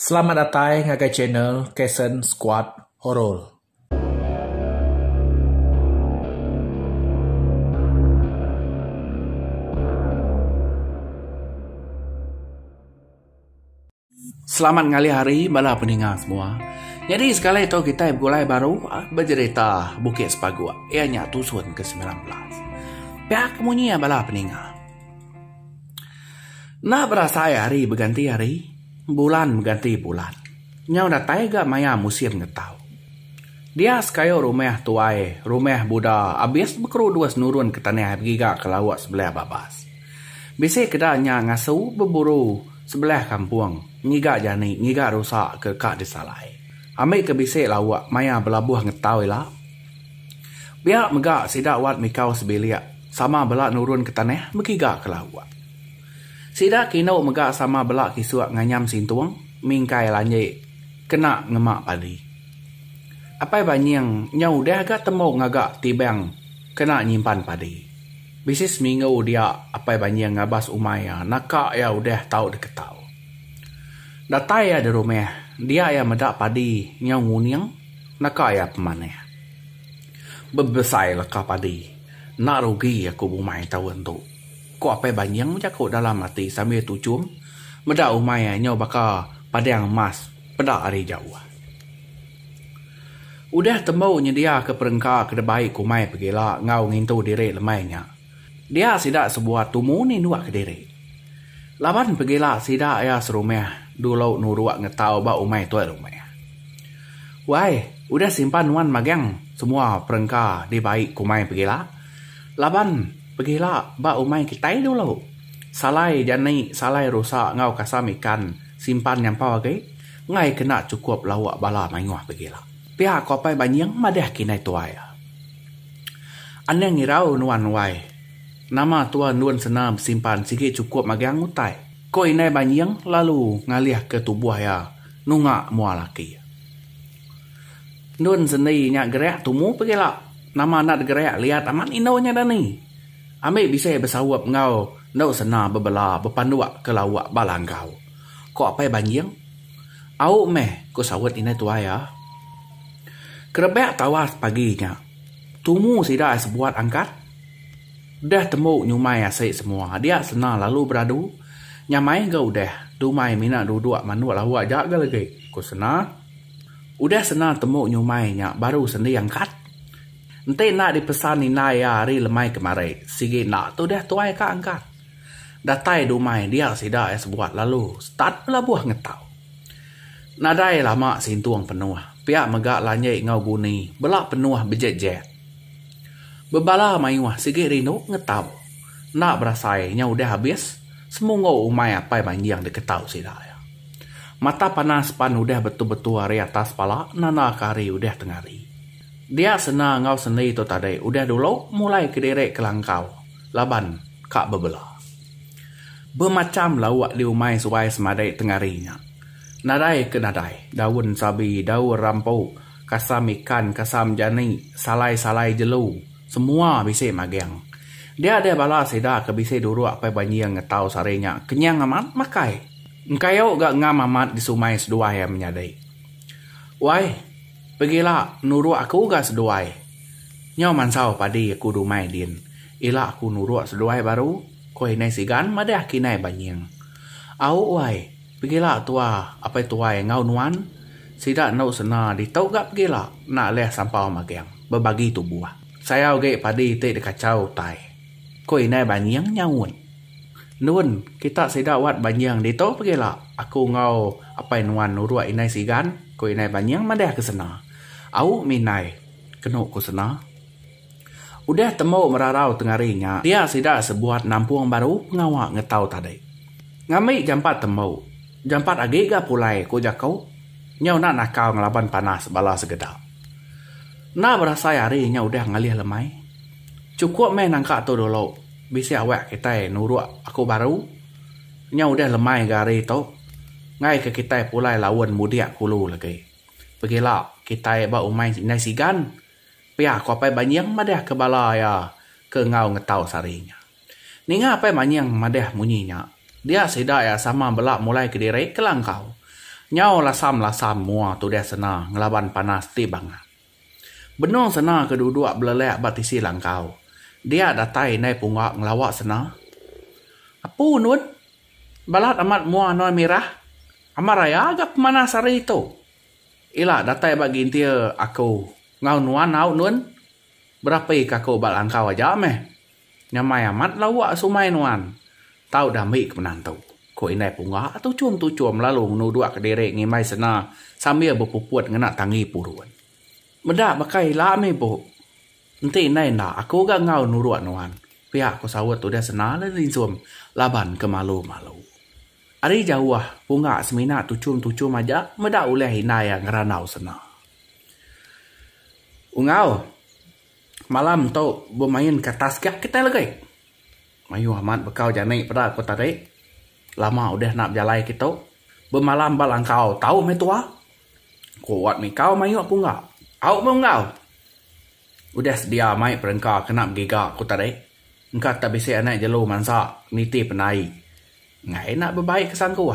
Selamat datang ke channel Kasen Squad Horror. Selamat ngali hari bala pendengar semua. Jadi sekali itu kita mulai baru bercerita Bukit Sepagua. Ianya tusun ke-19. Pihak kemunya bala pendengar. Nak berasa hari berganti hari, bulan berganti bulan. Nyau datai gak maya musim ngetau. Dia sekayo rumah tuai, rumah Buddha, abis berkeru dua senurun ke tanah giga ke lawak sebelah babas. Bisa kedanya ngasu berburu sebelah kampung, ngiga jani, ngiga rusak ke kak disalai. Ambil ke bisik lawak, maya belabuh ngetawi lah. Biar megak sidak wat mikau sebelia, sama belak nurun ke tanah, mekiga ke lawak. Sidak kino megak sama belak kisuak nganyam sintuang, mingkai lanye, kena ngemak padi. Apa banyang nyau dah agak temu ngagak tibang, kena nyimpan padi. Bisis minggu dia apa banyang ngabas umaya, nakak ya udah tahu deketau. Datai ya di rumah, dia ya medak padi nyau nguniang, nakak ya pemaneh. Bebesai lekah padi, nak rugi aku bumai tahu untuk. Ko apa banyang jago dalam hati sambil tucum, medak umaya nyau bakal padang emas, pedak hari jauh. Udah tembau nyedia ke perengka ke debai kumai pergilah ngau ngintu diri lemainya. Dia sidak sebuah tumu ni nuak ke diri. Laban pergilah sidak ya serumah dulu nuruak ngetau ba umai tuai rumah. Wai, udah simpan wan magang semua perengka di baik kumai pergilah. Laban pergilah ba umai kita dulu. Salai jani, salai rusak ngau kasam ikan simpan yang pawa ke. Ngai kena cukup lawak bala mainguah pergilah. Pihak kopai banyang madah kinai tuai. Anang ngirau nuan wai. Nama tuan nuan senam simpan sikit cukup magang utai. Ko inai banyang lalu ngalih ke tubuh ya nungak mua laki. Nuan seni nyak gerak tumu pergilah. Nama nak gerak lihat aman inaunya dah ni. Ambil bisa bersawap ngau nau sena berbela berpanduak ke lawak balangkau. Ko apa banyang? Au meh ko sawat inai tuai ya. Kerebek tawas paginya. Tumu sidak sebuat angkat. Dah temu nyumai asyik semua. Dia senang lalu beradu. Nyamai gak udah. Dumai minat duduk manuak lawak jaga lagi. Ko senang. Udah senang temu nyumainya. Baru sendi angkat. Nanti nak dipesan inai hari lemai kemarin. Sige nak tu dah tuai ka angkat. Datai dumai dia sidak sebuat lalu. Start pelabuh ngetau. Nadai lama sintuang penuh. Pihak megak lanyai ngau guni, belak penuh bejet-jet. Bebala mayuah sikit rindu ngetau. Nak berasai nya udah habis, semungo umai apa banjang deketau sidaya. Mata panas pan udah betul-betul hari atas pala, nana kari udah tengari. Dia senang ngau seni itu tadi, udah dulu mulai kederek ke langkau. Laban, kak bebela. Bermacam lawak di umai suai semadai tengarinya. Nadai ke nadai, daun sabi, daun rampau, kasam ikan, kasam jani, salai-salai jelu, semua bisa magang. Dia ada bala sida ke bisa duru apa banyi yang ngetau sarenya, kenyang amat makai. Engkau gak ngam amat di sumai seduai yang menyadai. Wai, pergilah nuru aku gak seduai. Nyau mansau padi aku dumai din. Ila aku nuru seduai baru, koi nai sigan madah kinai banying. Au wai. Pergilah tua, apa tua yang ngau nuan, sidak nau sena di tau gak pergilah, nak leh sampau magang, berbagi tubuh. Saya oge padi te dekacau tai. Ko inai banyang nyawun. Nun, kita sidak wat banyang di tau pergilah, aku ngau apa nuan nurua inai sigan, ko inai banyang madah ke sena. Au minai, kenuk ku sena. Udah temu merarau tengarinya, dia sidak sebuat nampuang baru ngawak ngetau tadi. Ngamik jampat temu. Jampat agi gak pulai ko jakau. Nyau nak nakau ngelaban panas bala segedap. Nak berasa harinya udah ngalih lemai. Cukup main nangka tu dulu. Bisa awak kita nuruk aku baru. Nyau udah lemai gari tu. Ngai ke kita pulai lawan mudiak kulu lagi. Pergilah kita ba umai nai sigan. Pihak ko apa banyang madah ke bala ya ke ngau ngetau sarinya. Ninga apa banyang madah munyinya. Dia sidak ya sama belak mulai ke diri ke langkau. Nyau lasam mua tu dia sena ngelaban panas ti banga. Benong sena kedua belelek batisi langkau. Dia datai nai punga ngelawak sena. Apu nun? Balat amat mua noi merah. Amaraya agak panas hari itu. Ila datai bagi intia aku. Ngau nuan au nun? Berapa kakau bal angkau aja meh? Nyamai amat lawak sumai nuan. Tau dah mik menantu. Ko inai punga atau cuam lalu menuduk ke derek ngimai sena sambil berpupuat ngena tangi puruan. Medak bakai lame bo. Nanti inai nak aku gak ngau nuruat nuan. Pihak ko sawat tu dia sena le linsum laban ke malu-malu. Ari jauh punga semina tu cuam aja medak uleh inai yang ngeranau sena. Ungau malam tu bermain kertas gak kita lagi. Mayu amat bekau janai pada aku tarik. Lama udah nak berjalai kita. Bermalam balang kau. Tahu me tua? Kuat mi kau mayu aku enggak? Au mau enggak? Udah sedia mai perengkau kena gigak aku tadi. Engkau tak bisa anak jelu mansa. Niti penai. Ngai nak berbaik kesan kau.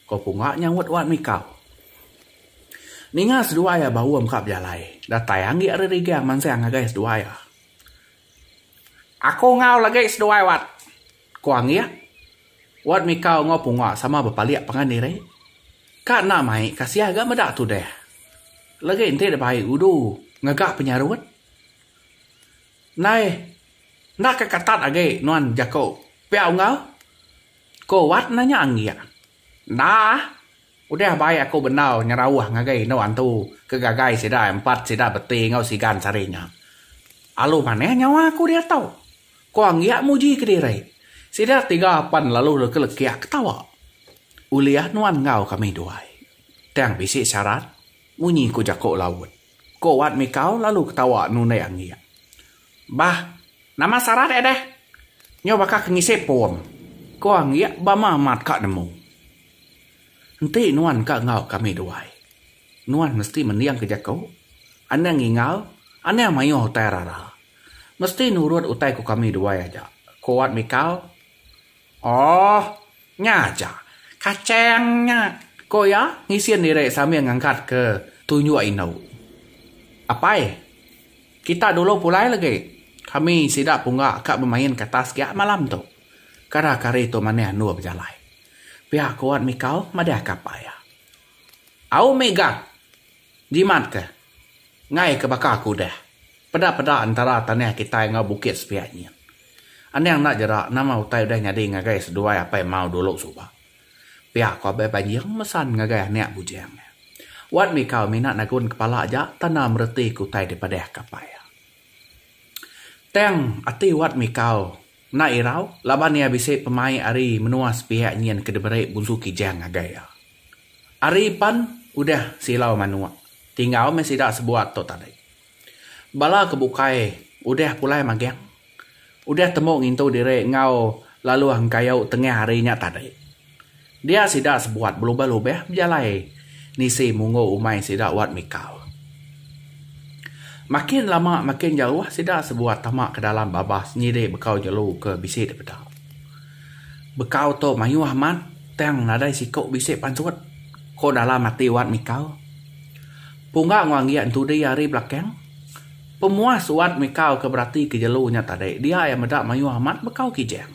Kau punga nyangwat wat mi kau. Ninga sedua ya bau engkau berjalai. Dah tayang dia ada riga mansang guys sedua ya. Aku ngau lagi sedua wat. Kuang ya? Wat mikau ngopungwa sama bapaliak pangandire. Kak nak mai kasih agak medak tu deh. Lagi ente dah baik udu ngagak penyarut. Nai nak kekatat age nuan jako. Piau ngau. Ko wat nanya anggia. Nah, udah baik aku benau nyarawah ngagai nuan tu kegagai sida 4 sida beti ngau sigan sarinya. Alu maneh nyawa aku dia tahu. Ko anggia muji ke dire. Sida 3 lalu lelekiak ketawa. Uliah nuan ngau kami duai. Tiang bisik syarat. Munyi ku jakok laut. Ko wat mikau lalu ketawa nunai anggia. Bah, nama syarat deh. Nyo bakal ngisi pom. Ko anggia bama mat kak nemu. Nanti nuan kak ngau kami duai. Nuan mesti mendiang ke jakok. Anda ngingau. Anda mayo terara. Mesti nurut utai ku kami duai aja. Ko wat mikau. Oh, nyaja. Kacengnya. Ko ya, ngisian dire sambil ngangkat ke tunjuk inau. Apa kita dulu pulai lagi. Kami sidak punga kak bermain kertas gak malam tu. Kara kari tu mana nu berjalai. Pihak kuat mikau madah kapaya. Au mega. Jimat ke? Ngai ke bakar aku dah. Pada antara tanah kita yang bukit sepiaknya. Ane yang nak jerak nama utai udah nyadi ngagai sedua apa yang mau dulu subah. Pihak kau banjir mesan ngagai anak bujang. Wat mikau minat nagun kepala aja tanah mereti kutai daripada kapaya. Teng ati wat mikau na irau laban ia bisik pemain ari menuas pihak nyian kedeberik bunsu kijang ngagai. Ari pan udah silau manua. Tinggal masih dak sebuat tu tadi. Bala kebukai udah pulai magiang. Udah temu ngintu dire ngau lalu hangkayau tengah harinya tadi. Dia sidak sebuat belubah-lubah berjalai. Nisi mungo umai sidak wat mikau. Makin lama makin jauh sidak sebuat tamak ke dalam babas nyide bekau jelu ke bisik daripada. Bekau tu mayu Ahmad teng nadai sikok bisik pansut. Ko dalam mati wat mikau. Punga ngwangian tu dia hari belakang. Pemuas wat mikau ke berarti ke jelunya tadi. Dia yang medak mayu Ahmad bekau kijang.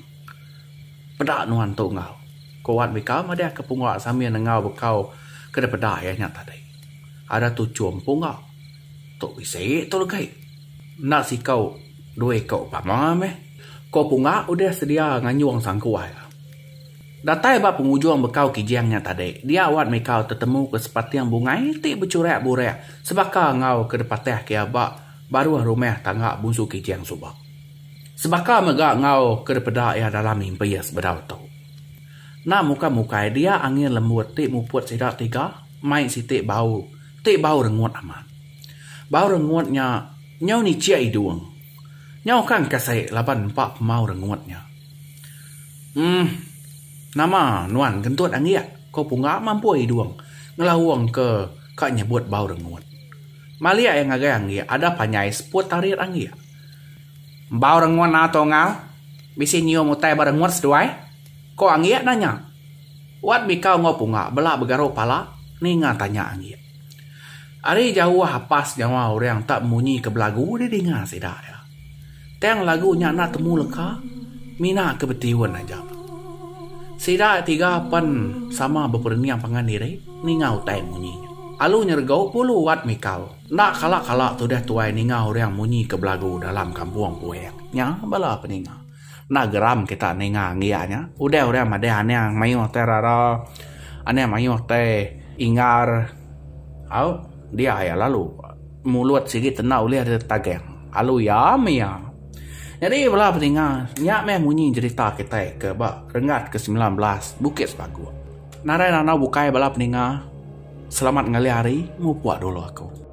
Pedak nuan tu ngau. Ko wat mikau madah ke punga sambil ngau bekau ke daripada ayahnya tadi. Ada tu cuam punga. Tu bisik tu legai. Nak si kau dua kau pama meh. Ko punga udah sedia nganyuang sangkuai. Datai ba pengujung bekau kijangnya tadi. Dia wat mikau tertemu ke sepati yang bungai. Ti bercurak-burak. Sebaka ngau ke depan ke abak. Baru rumah tangga bunsu kijang subak. Sebaka megak ngau ke depan ya dalam mimpi ya sebedau tu. Nak muka-muka dia angin lembut tik muput sidak 3. Main si tik bau. Tik bau rengut amat. Bau rengutnya nyau ni cia hidung. Nyau kan kasih 8 mau rengutnya. Nama nuan gentut angin. Kau punga mampu hidung. Ngelawang ke kak nyebut bau rengut. Malia yang agak angin ada panyai seput tarir angin. Bau rengut atau ngau? Bisi nyium utai bau rengut seduai? Ko angin nanya. Wat mikau ngau punga belak bergaruh pala. Ninga tanya angin. Ari jauh hapas nyawa orang tak munyi ke belagu dia dengar sedah ya. Teng lagunya nak temu leka, mina kebetiwan aja. Sedah 3 pan sama berperniang pangan diri, ningau tai munyi. Alu nyergau pulu wat mikau. Nak kalak-kalak tu dah tuai ningau orang munyi ke belagu dalam kampung puek. Nya bala peninga. Nak geram kita ninga ngianya. Udah orang made ane yang mayu terara. Ane mayu teh ingar. Au dia ya lalu mulut sikit tenau lihat tageng. Alu ya mia. Jadi bala peninga nyak meh munyi cerita kita ke bak rengat ke-19 Bukit Sepagu. Narai nana bukai bala peninga. Selamat ngali hari, mau buat dulu aku.